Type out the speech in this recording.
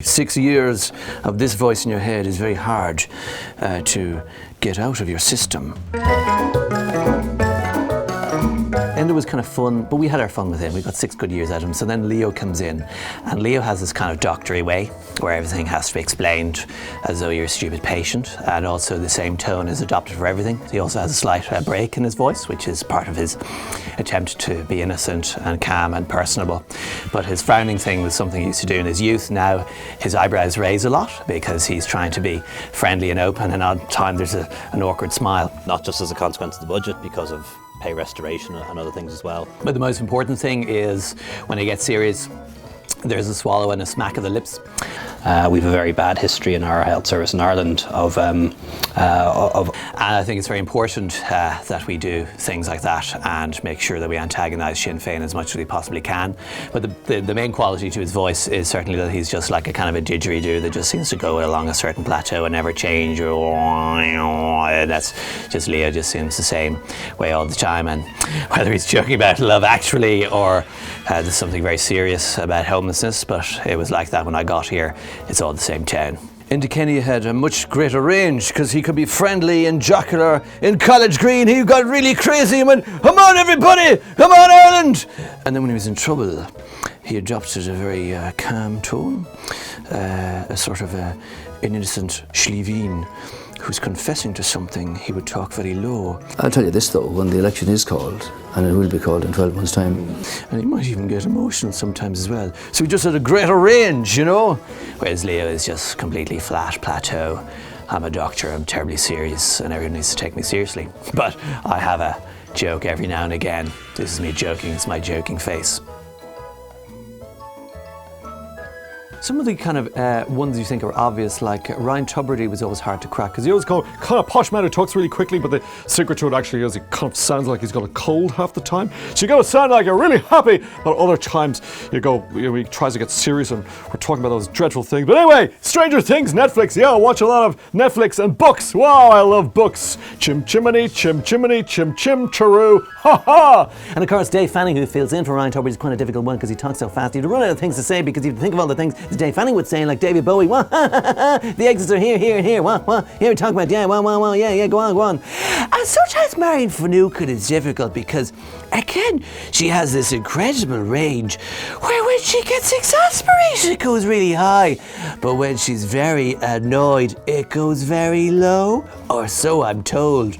6 years of this voice in your head is very hard to get out of your system. Enda was kind of fun, but we had our fun with him. We got 6 good years out of him. So then Leo comes in, and Leo has this kind of doctory way where everything has to be explained as though you're a stupid patient, and also the same tone is adopted for everything. He also has a slight break in his voice, which is part of his attempt to be innocent and calm and personable. But his frowning thing was something he used to do in his youth. Now his eyebrows raise a lot because he's trying to be friendly and open, and odd time there's an awkward smile. Not just as a consequence of the budget, because of pay restoration and other things as well. But the most important thing is when he gets serious, there's a swallow and a smack of the lips. We have a very bad history in our health service in Ireland and I think it's very important that we do things like that and make sure that we antagonise Sinn Féin as much as we possibly can. But the main quality to his voice is certainly that he's just like a kind of a didgeridoo that just seems to go along a certain plateau and never change. That's just Leo, just seems the same way all the time. And whether he's joking about Love Actually or there's something very serious about homelessness, but it was like that when I got here. It's all the same town. Enda Kenny had a much greater range because he could be friendly and jocular. In College Green, he got really crazy and went, "Come on, everybody! Come on, Ireland!" And then when he was in trouble, he adopted a very calm tone, a sort of an innocent Schliveen who's confessing to something. He would talk very low. I'll tell you this though, when the election is called, and it will be called in 12 months' time. And he might even get emotional sometimes as well. So he just had a greater range, you know? Whereas Leo is just completely flat plateau. I'm a doctor, I'm terribly serious, and everyone needs to take me seriously. But I have a joke every now and again. This is me joking, it's my joking face. Some of the kind of ones you think are obvious, like Ryan Tubridy was always hard to crack because he always kind of posh man who talks really quickly, but the secret to it actually is he kind of sounds like he's got a cold half the time. So you got to sound like you're really happy, but other times he tries to get serious and we're talking about those dreadful things. But anyway, Stranger Things, Netflix. Yeah, I watch a lot of Netflix and books. Wow, I love books. Chim chimney, chim chimney, chim chim chiroo. Ha ha! And of course, Dave Fanning, who fills in for Ryan Tubridy, is quite a difficult one because he talks so fast. You'd run out of things to say because you'd think of all the things Dave Fanning would say, like David Bowie, the exits are here, here, and here, here we talk about, yeah, yeah, go on. And sometimes Marion Finucane is difficult because, again, she has this incredible range where when she gets exasperated, it goes really high, but when she's very annoyed, it goes very low, or so I'm told.